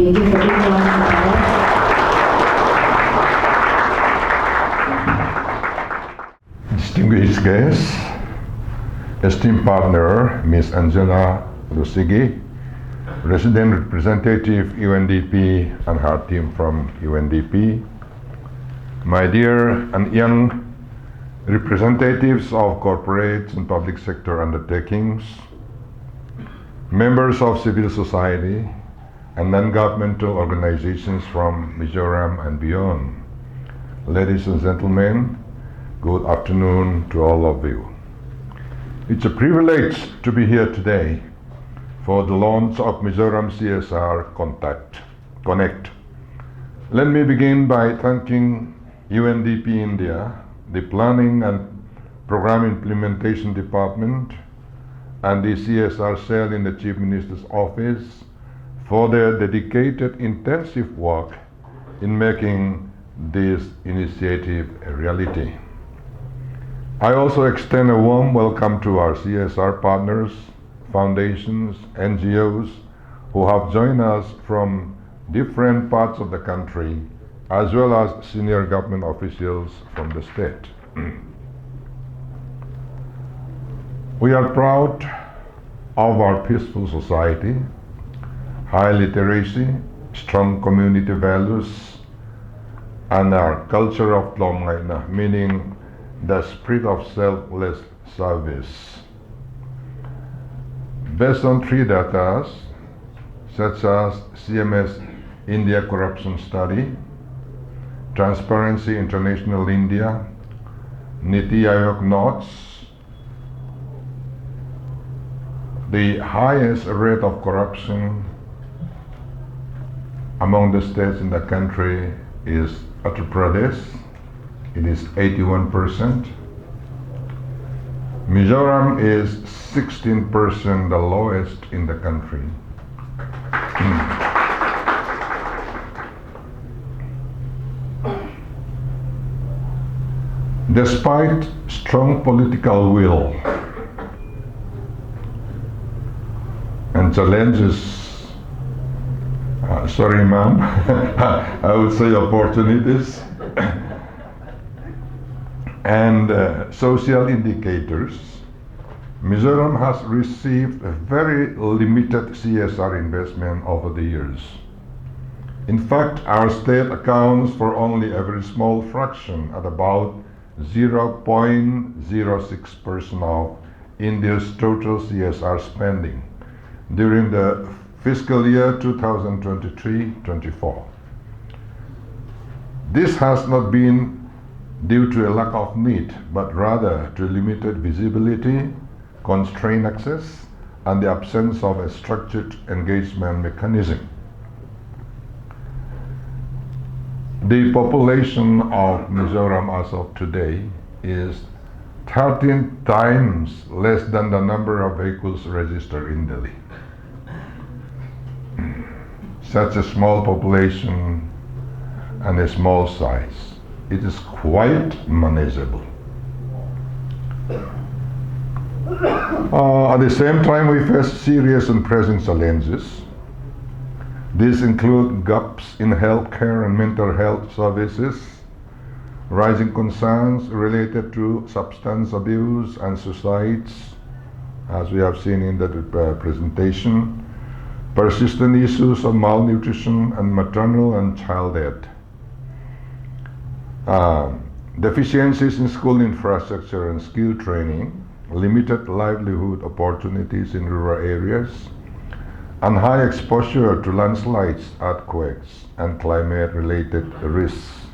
Give a big round of applause. Distinguished guests, esteemed partner, Ms. Angela Lusigi, Resident Representative UNDP and her team from UNDP, my dear and young representatives of corporate and public sector undertakings, members of civil society, and non-governmental organizations from Mizoram and beyond. Ladies and gentlemen, good afternoon to all of you. It's a privilege to be here today for the launch of Mizoram CSR Connect. Let me begin by thanking UNDP India, the Planning and Program Implementation Department, and the CSR Cell in the Chief Minister's Office for their dedicated, intensive work in making this initiative a reality. I also extend a warm welcome to our CSR partners, foundations, NGOs who have joined us from different parts of the country, as well as senior government officials from the state. We are proud of our peaceful society, high literacy, strong community values, and our culture of tawnga, meaning the spirit of selfless service. Based on 3 data, such as CMS India Corruption Study, Transparency International India, Niti Aayog notes, the highest rate of corruption among the states in the country is Uttar Pradesh. It is 81%. Mizoram is 16%, the lowest in the country. Despite strong political will and challenges, sorry ma'am, I would say opportunities, and social indicators, Mizoram has received a very limited CSR investment over the years. In fact, our state accounts for only a very small fraction at about 0.06% of India's total CSR spending during the fiscal year 2023-24. This has not been due to a lack of need, but rather to limited visibility, constrained access, and the absence of a structured engagement mechanism. The population of Mizoram as of today is 13 times less than the number of vehicles registered in Delhi. Such a small population and a small size, it is quite manageable. At the same time, we face serious and present challenges. These include gaps in healthcare and mental health services, rising concerns related to substance abuse and suicides, as we have seen in the presentation, persistent issues of malnutrition and maternal and child death, deficiencies in school infrastructure and skill training, limited livelihood opportunities in rural areas, and high exposure to landslides, earthquakes, and climate-related risks.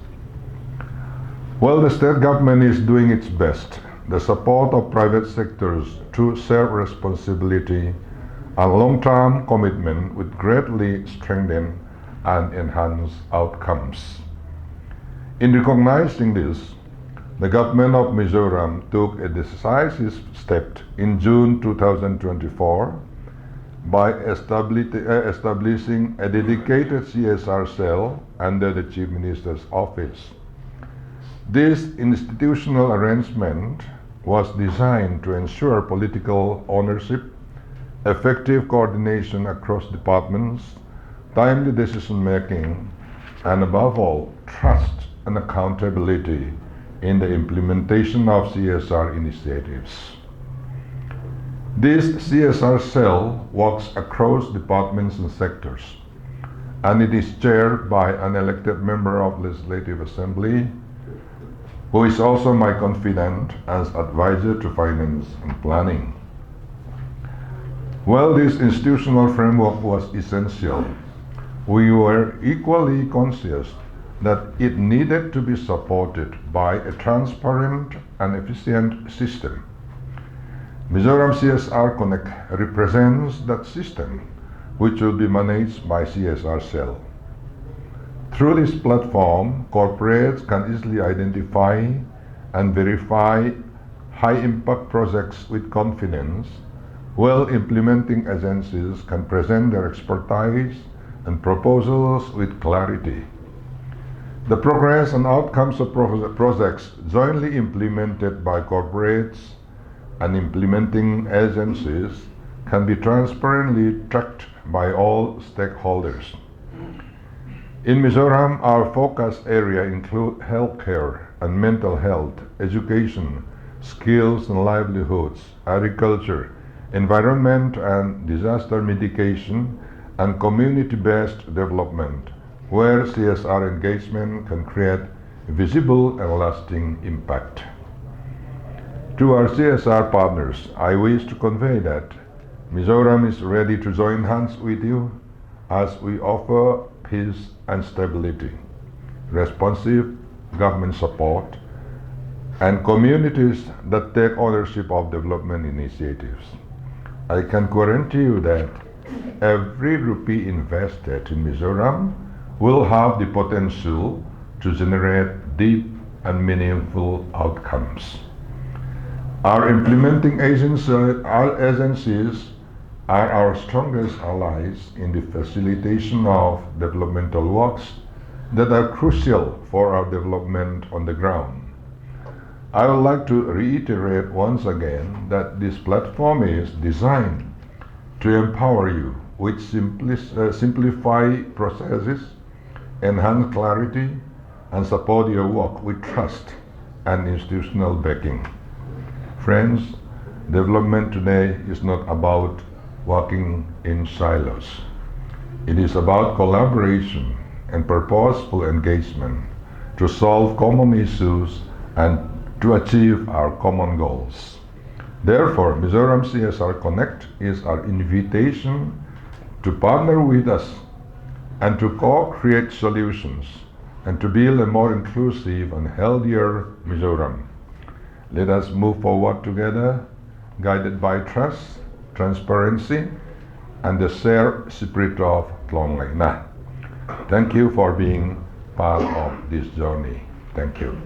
While the state government is doing its best, the support of private sectors through self-responsibility and long-term commitment would greatly strengthen and enhance outcomes. In recognizing this, the government of Mizoram took a decisive step in June 2024 by establishing a dedicated CSR cell under the Chief Minister's Office. This institutional arrangement was designed to ensure political ownership, effective coordination across departments, timely decision making, and above all, trust and accountability in the implementation of CSR initiatives. This CSR cell works across departments and sectors, and it is chaired by an elected member of Legislative Assembly, who is also my confidant as advisor to finance and planning. While this institutional framework was essential, we were equally conscious that it needed to be supported by a transparent and efficient system. Mizoram CSR Connect represents that system, which will be managed by CSR Cell. Through this platform, corporates can easily identify and verify high-impact projects with confidence, while implementing agencies can present their expertise and proposals with clarity. The progress and outcomes of projects jointly implemented by corporates and implementing agencies can be transparently tracked by all stakeholders. In Mizoram, our focus area include healthcare and mental health, education, skills and livelihoods, agriculture, environment and disaster mitigation, and community-based development, where CSR engagement can create visible and lasting impact. To our CSR partners, I wish to convey that Mizoram is ready to join hands with you as we offer peace and stability, responsive government support, and communities that take ownership of development initiatives. I can guarantee you that every rupee invested in Mizoram will have the potential to generate deep and meaningful outcomes. Our implementing agencies are our strongest allies in the facilitation of developmental works that are crucial for our development on the ground. I would like to reiterate once again that this platform is designed to empower you with simplify processes, enhance clarity, and support your work with trust and institutional backing. Friends, development today is not about working in silos. It is about collaboration and purposeful engagement to solve common issues and to achieve our common goals. Therefore, Mizoram CSR Connect is our invitation to partner with us and to co-create solutions and to build a more inclusive and healthier Mizoram. Let us move forward together, guided by trust, transparency, and the shared spirit of tawnga. Thank you for being part of this journey. Thank you.